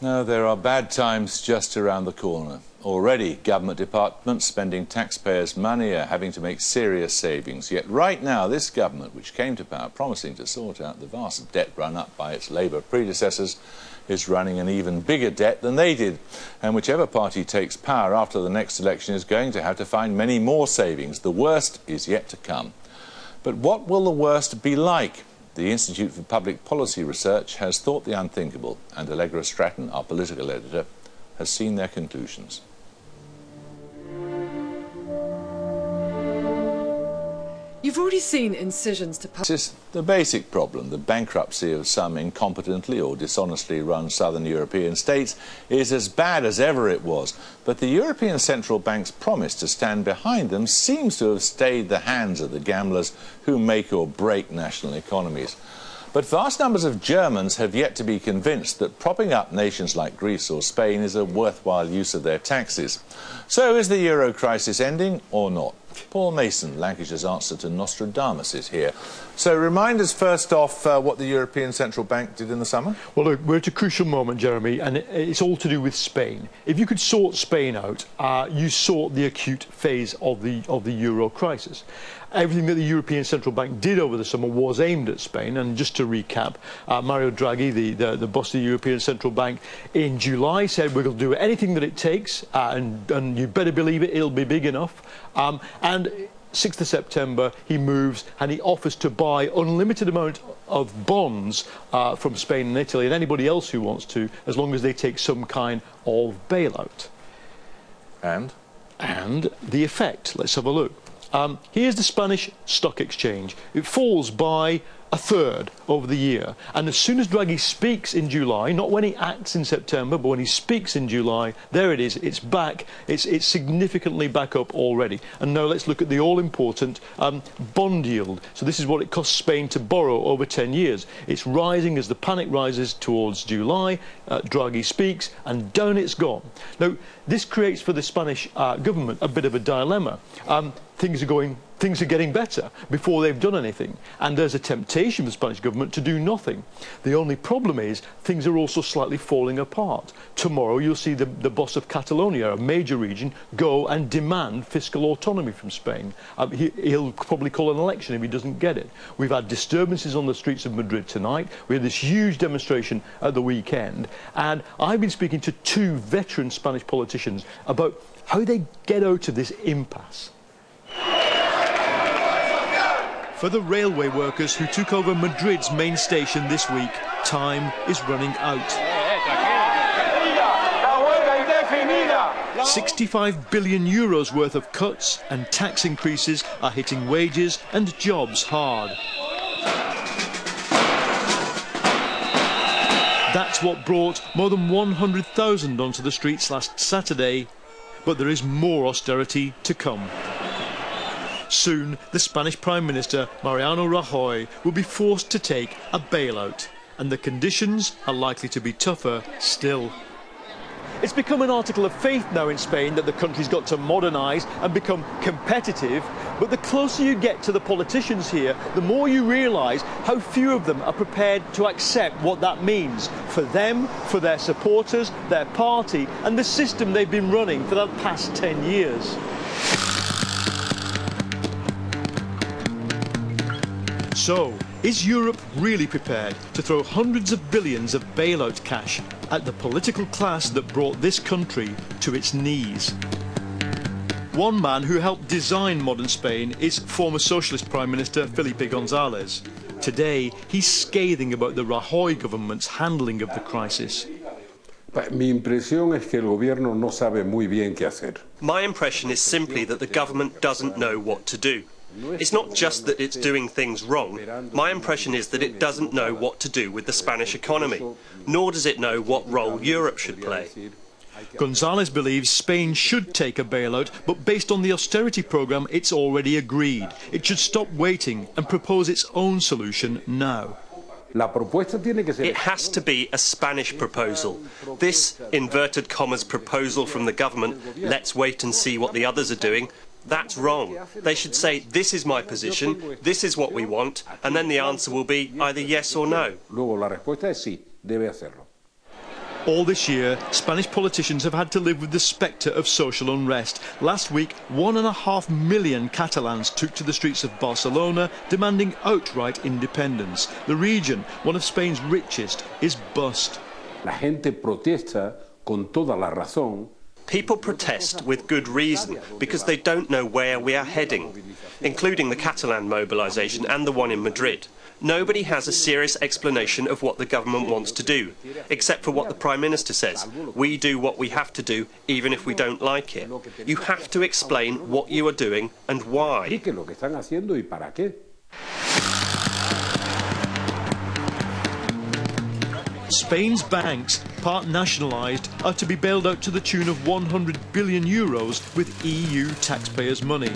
No, there are bad times just around the corner. Already, government departments spending taxpayers' money are having to make serious savings. Yet right now, this government, which came to power promising to sort out the vast debt run up by its Labour predecessors, is running an even bigger debt than they did. And whichever party takes power after the next election is going to have to find many more savings. The worst is yet to come. But what will the worst be like? The Institute for Public Policy Research has thought the unthinkable, and Allegra Stratton, our political editor, has seen their conclusions. You've already seen incisions to... This is the basic problem. The bankruptcy of some incompetently or dishonestly run southern European states is as bad as ever it was. But the European Central Bank's promise to stand behind them seems to have stayed the hands of the gamblers who make or break national economies. But vast numbers of Germans have yet to be convinced that propping up nations like Greece or Spain is a worthwhile use of their taxes. So is the euro crisis ending or not? Paul Mason, Lancashire's answer to Nostradamus, is here. So remind us first off what the European Central Bank did in the summer. Well, look, we're at a crucial moment, Jeremy, and it's all to do with Spain. If you could sort Spain out, you sort the acute phase of the euro crisis. Everything that the European Central Bank did over the summer was aimed at Spain. And just to recap, Mario Draghi, the boss of the European Central Bank, in July said we're going to do anything that it takes, and you better believe it, it'll be big enough. And 6th of September, he moves and he offers to buy unlimited amount of bonds from Spain and Italy and anybody else who wants to, as long as they take some kind of bailout. And the effect. Let's have a look. Here's the Spanish stock exchange. It falls by a third over the year. And as soon as Draghi speaks in July, not when he acts in September, but when he speaks in July, there it is. It's back. It's significantly back up already. And now let's look at the all-important bond yield. So this is what it costs Spain to borrow over 10 years. It's rising as the panic rises towards July. Draghi speaks, and down it's gone. Now, this creates for the Spanish government a bit of a dilemma. Things are getting better before they've done anything, and there's a temptation for the Spanish government to do nothing. The only problem is things are also slightly falling apart. Tomorrow you'll see the boss of Catalonia, a major region, go and demand fiscal autonomy from Spain. He'll probably call an election if he doesn't get it. We've had disturbances on the streets of Madrid tonight. We had this huge demonstration at the weekend, and I've been speaking to two veteran Spanish politicians about how they get out of this impasse. For the railway workers who took over Madrid's main station this week, time is running out. 65 billion euros worth of cuts and tax increases are hitting wages and jobs hard. That's what brought more than 100,000 onto the streets last Saturday, but there is more austerity to come. Soon, the Spanish Prime Minister, Mariano Rajoy, will be forced to take a bailout, and the conditions are likely to be tougher still. It's become an article of faith now in Spain that the country's got to modernise and become competitive, but the closer you get to the politicians here, the more you realise how few of them are prepared to accept what that means for them, for their supporters, their party, and the system they've been running for the past 10 years. So, is Europe really prepared to throw hundreds of billions of bailout cash at the political class that brought this country to its knees? One man who helped design modern Spain is former Socialist Prime Minister Felipe González. Today, he's scathing about the Rajoy government's handling of the crisis. Mi impresión es que el gobierno no sabe muy bien qué hacer. My impression is simply that the government doesn't know what to do. It's not just that it's doing things wrong. My impression is that it doesn't know what to do with the Spanish economy, nor does it know what role Europe should play. González believes Spain should take a bailout, but based on the austerity programme it's already agreed. It should stop waiting and propose its own solution now. It has to be a Spanish proposal. This, inverted commas, proposal from the government, let's wait and see what the others are doing, that's wrong. They should say, this is my position, this is what we want, and then the answer will be either yes or no. All this year, Spanish politicians have had to live with the spectre of social unrest. Last week, 1.5 million Catalans took to the streets of Barcelona, demanding outright independence. The region, one of Spain's richest, is bust. La gente protesta con toda la razón. People protest with good reason because they don't know where we are heading, including the Catalan mobilisation and the one in Madrid. Nobody has a serious explanation of what the government wants to do, except for what the Prime Minister says. We do what we have to do, even if we don't like it. You have to explain what you are doing and why. Spain's banks, part nationalised, are to be bailed out to the tune of 100 billion euros with EU taxpayers' money.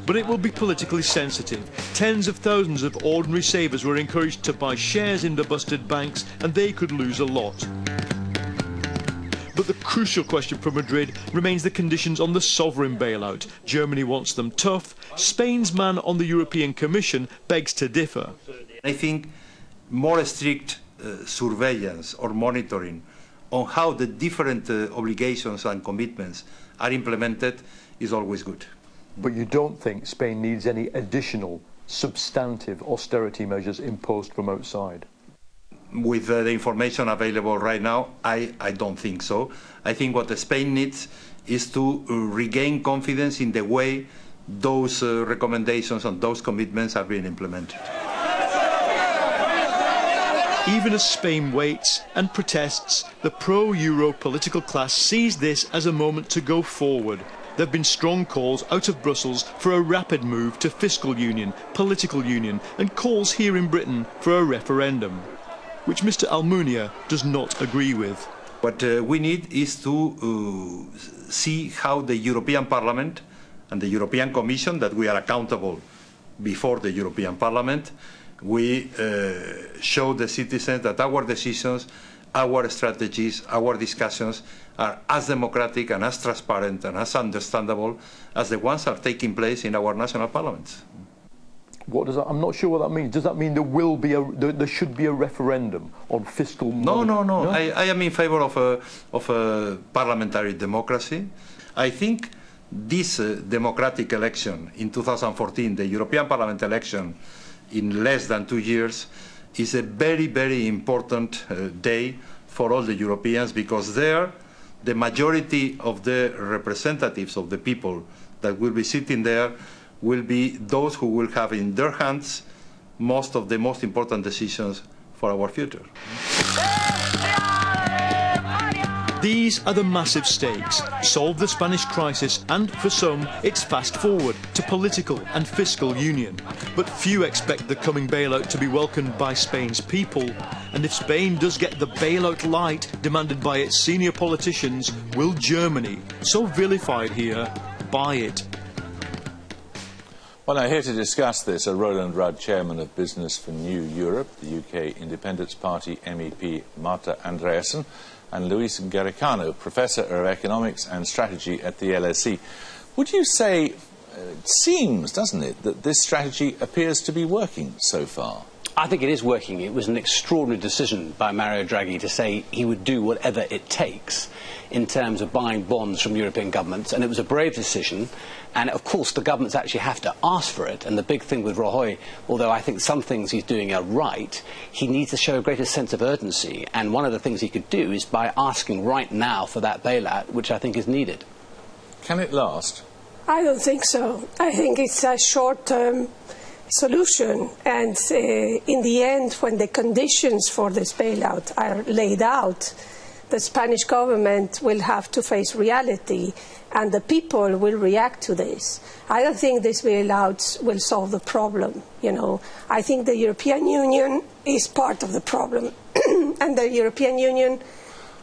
But it will be politically sensitive. Tens of thousands of ordinary savers were encouraged to buy shares in the busted banks, and they could lose a lot. But the crucial question for Madrid remains the conditions on the sovereign bailout. Germany wants them tough. Spain's man on the European Commission begs to differ. I think more strict surveillance or monitoring on how the different obligations and commitments are implemented is always good. But you don't think Spain needs any additional substantive austerity measures imposed from outside? With the information available right now, I don't think so. I think what Spain needs is to regain confidence in the way those recommendations and those commitments are being implemented. Even as Spain waits and protests, the pro-Euro political class sees this as a moment to go forward. There have been strong calls out of Brussels for a rapid move to fiscal union, political union, and calls here in Britain for a referendum, which Mr Almunia does not agree with. What we need is to see how the European Parliament and the European Commission, that we are accountable before the European Parliament, we show the citizens that our decisions, our strategies, our discussions are as democratic and as transparent and as understandable as the ones that are taking place in our national parliaments. What does that, I'm not sure what that means. Does that mean there should be a referendum on fiscal money? No. I am in favour of a parliamentary democracy. I think this democratic election in 2014, the European Parliament election in less than 2 years, is a very, very important day for all the Europeans, because there the majority of the representatives of the people that will be sitting there will be those who will have in their hands most of the most important decisions for our future. These are the massive stakes. Solve the Spanish crisis, and for some, it's fast forward to political and fiscal union. But few expect the coming bailout to be welcomed by Spain's people. And if Spain does get the bailout light demanded by its senior politicians, will Germany, so vilified here, buy it? Well, now here to discuss this are Roland Rudd, Chairman of Business for New Europe, the UK Independence Party MEP Marta Andreasen, and Luis Garicano, Professor of Economics and Strategy at the LSE. Would you say, it seems, doesn't it, that this strategy appears to be working so far? I think it is working. It was an extraordinary decision by Mario Draghi to say he would do whatever it takes in terms of buying bonds from European governments, and it was a brave decision. And of course the governments actually have to ask for it, and the big thing with Rajoy, although I think some things he's doing are right, he needs to show a greater sense of urgency, and one of the things he could do is by asking right now for that bailout, which I think is needed. Can it last? I don't think so. I think it's a short-term solution, and in the end, when the conditions for this bailout are laid out, the Spanish government will have to face reality, and the people will react to this. I don't think this bailout will solve the problem. I think the European Union is part of the problem, and the European Union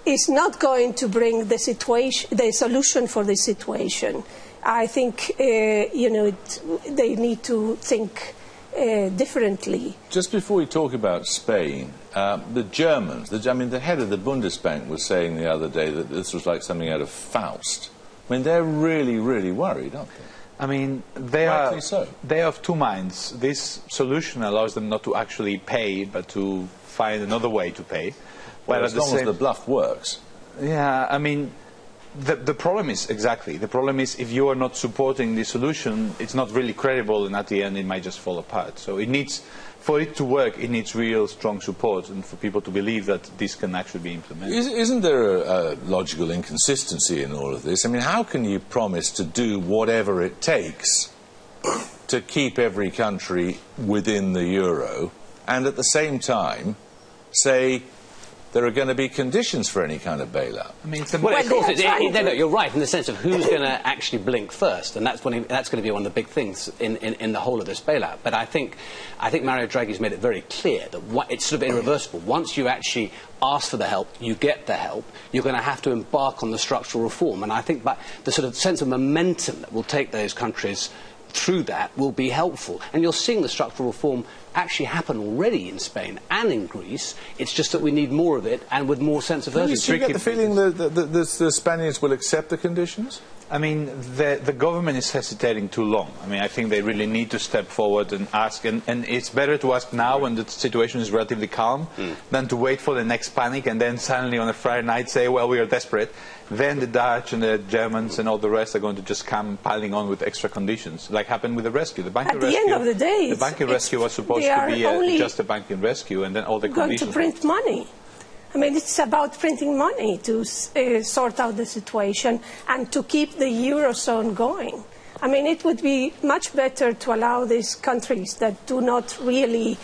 is not going to bring the solution for this situation. I think they need to think differently. Just before we talk about Spain, the Germans, the head of the Bundesbank was saying the other day that this was like something out of Faust. I mean, they're really, really worried, aren't they? I mean, they are of two minds. This solution allows them not to actually pay, but to find another way to pay. Well, as long as the bluff works. Yeah, I mean, the problem is, the problem is if you are not supporting the solution, it's not really credible, and at the end it might just fall apart. So it needs, for it to work, it needs real strong support, and for people to believe that this can actually be implemented. Isn't there a logical inconsistency in all of this? I mean, how can you promise to do whatever it takes to keep every country within the euro, and at the same time say there are going to be conditions for any kind of bailout? I mean, well, of course, you're right in the sense of who's going to actually blink first, and that's going to be one of the big things in the whole of this bailout. But I think Mario Draghi's made it very clear that it's sort of irreversible. Once you actually ask for the help, you get the help, you're going to have to embark on the structural reform. And I think the sort of sense of momentum that will take those countries through that will be helpful. And you're seeing the structural reform actually happen already in Spain and in Greece. It's just that we need more of it and with more sense of urgency. Do you get the feeling that the Spaniards will accept the conditions? I mean, the government is hesitating too long. I mean, I think they really need to step forward and ask, and it's better to ask now when the situation is relatively calm than to wait for the next panic and then suddenly on a Friday night say, well, we are desperate. Then the Dutch and the Germans and all the rest are going to just come piling on with extra conditions, like happened with the rescue. The banking rescue, at the end of the day, the banking rescue was supposed to be just a banking rescue, and then all the conditions. Going to print money. I mean, it's about printing money to sort out the situation and to keep the Eurozone going. I mean, it would be much better to allow these countries that do not really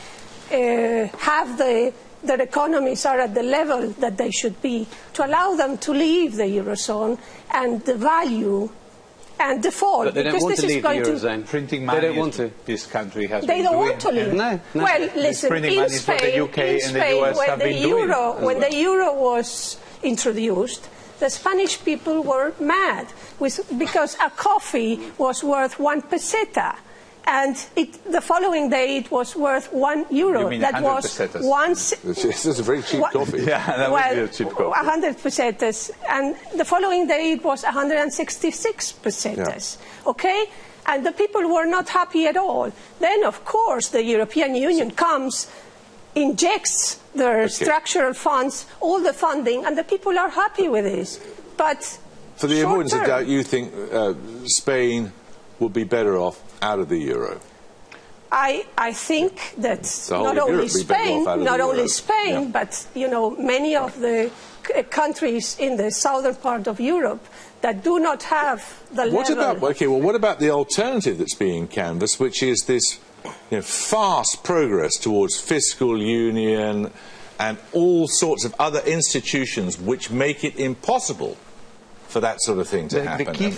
have their economies are at the level that they should be, to allow them to leave the Eurozone and the value and default. But they don't want to leave the Eurozone. Printing money, they don't want to. This country has They don't want to leave. No. Well, listen, in Spain, when the euro was introduced, the Spanish people were mad because a coffee was worth 1 peseta. And the following day it was worth €1. You mean that 100 was pesetas? once. This is a very cheap coffee. Yeah, that would be a cheap coffee. 100 pesetas, and the following day it was 166 pesetas. Yeah. Okay, and the people were not happy at all. Then, of course, the European Union comes, injects their structural funds, all the funding, and the people are happy with this. But for the avoidance of doubt, you think Spain would be better off out of the euro? I think that not only Spain, but many of the countries in the southern part of Europe that do not have the level. What about the alternative that's being canvassed, which is this fast progress towards fiscal union and all sorts of other institutions which make it impossible for that sort of thing to happen? The key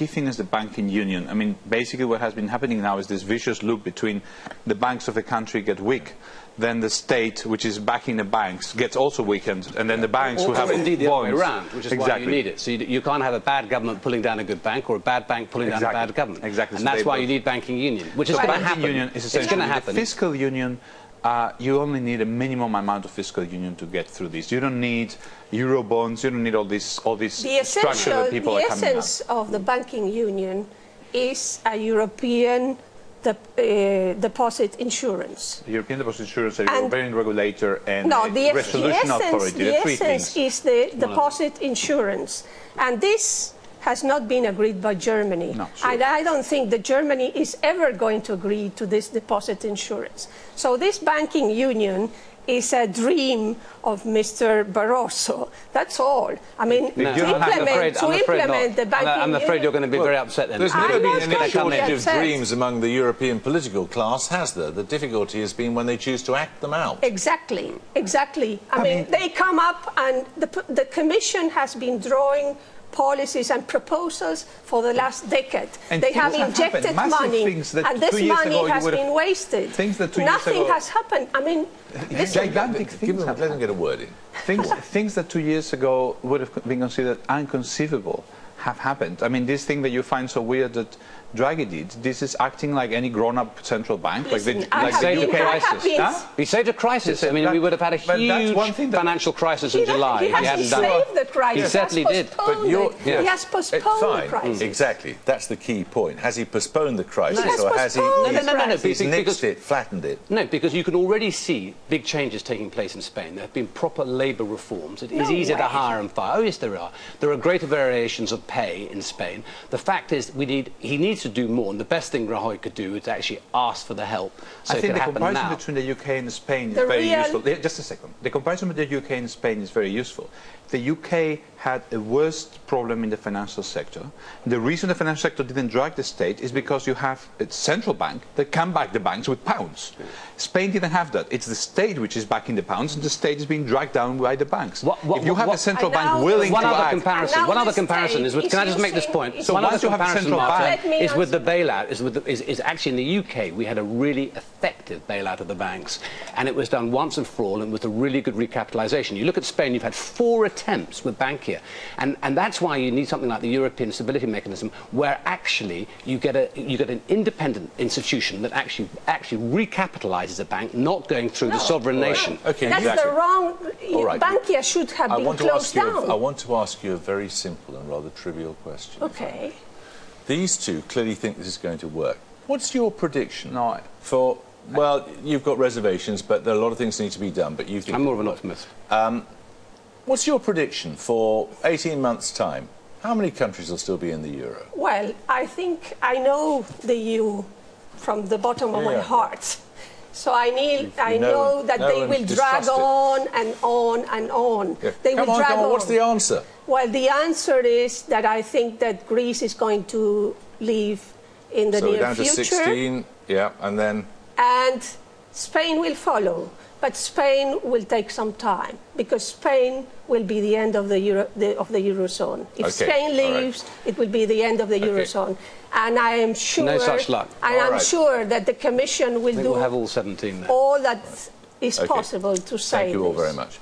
thing is the banking union. I mean, basically what has been happening now is this vicious loop between the banks of the country get weak, then the state, which is backing the banks, gets also weakened, and then the banks who have indeed the other way around, which is why you need it. So you can't have a bad government pulling down a good bank or a bad bank pulling down a bad government. Exactly. And that's why you need banking union, which is going to happen. Union is essentially, it's going to happen. The fiscal union, you only need a minimum amount of fiscal union to get through this. You don't need euro bonds. You don't need all this structure that people are coming up. The essence of the banking union is a European deposit insurance. The European deposit insurance, a European regulator, and the resolution authority. The essence is the deposit insurance, and this has not been agreed by Germany. No, sure. And I don't think that Germany is ever going to agree to this deposit insurance. So this banking union is a dream of Mr. Barroso. That's all. I mean, to implement the banking union. I'm afraid you're going to be very upset then. There's never been any shortage of dreams among the European political class, has there? The difficulty has been when they choose to act them out. Exactly. I mean, they come up and the Commission has been drawing policies and proposals for the last decade. And they have injected money, and this money has been wasted. Nothing has happened. I mean, gigantic things. Let them get a word in. Things that 2 years ago would have been considered inconceivable have happened. I mean, this thing that you find so weird that Draghi did, this is acting like any grown-up central bank. Listen, He saved a crisis. He saved a crisis. I mean, we would have had a huge financial crisis in July if he hadn't done it. Saved the crisis. He certainly did. But He has postponed the crisis. Exactly. That's the key point. Has he postponed the crisis, He has or has he he's nixed it, flattened it? No, because you can already see big changes taking place in Spain. There have been proper labour reforms. It is easier to hire and fire. Oh, yes, there are. There are greater variations of pay in Spain. The fact is, he needs to do more, and the best thing Rajoy could do is actually ask for the help. So I think the comparison between the UK and Spain is very useful. Just a second. The comparison between the UK and Spain is very useful. The UK had a worst problem in the financial sector. The reason the financial sector didn't drag the state is because you have a central bank that can back the banks with pounds. Spain didn't have that. It's the state which is backing the pounds, and the state is being dragged down by the banks. If you have a central bank willing to act... One other comparison is with... Can I just make this point? So once you have a central bank... is with the bailout. Is actually in the UK, we had a really effective bailout of the banks, and it was done once and for all, and with a really good recapitalisation. You look at Spain, you've had 4 attempts with Bankia, and that's why you need something like the European Stability Mechanism, where actually you get an independent institution that actually recapitalises a bank, not going through the sovereign nation. Okay, that's the wrong... Bankia should have been closed down. I want to ask you a very simple and rather trivial question. Okay. These two clearly think this is going to work. What's your prediction for... Well, you've got reservations, but there are a lot of things that need to be done, but you think... I'm more of an optimist. What's your prediction for 18 months' time? How many countries will still be in the euro? Well, I think I know the EU from the bottom of my heart. So I know that they will drag on and on and on. Yeah. They will drag on. What's the answer? Well, the answer is that I think that Greece is going to leave in the near future. So down to 16, yeah, and then... And Spain will follow. But Spain will take some time, because Spain will be the end of the Eurozone. If Spain leaves, it will be the end of the Eurozone. And I am sure... No such luck. And I'm sure that the Commission will do we'll have all 17 there. all that is possible to save Thank you all very much.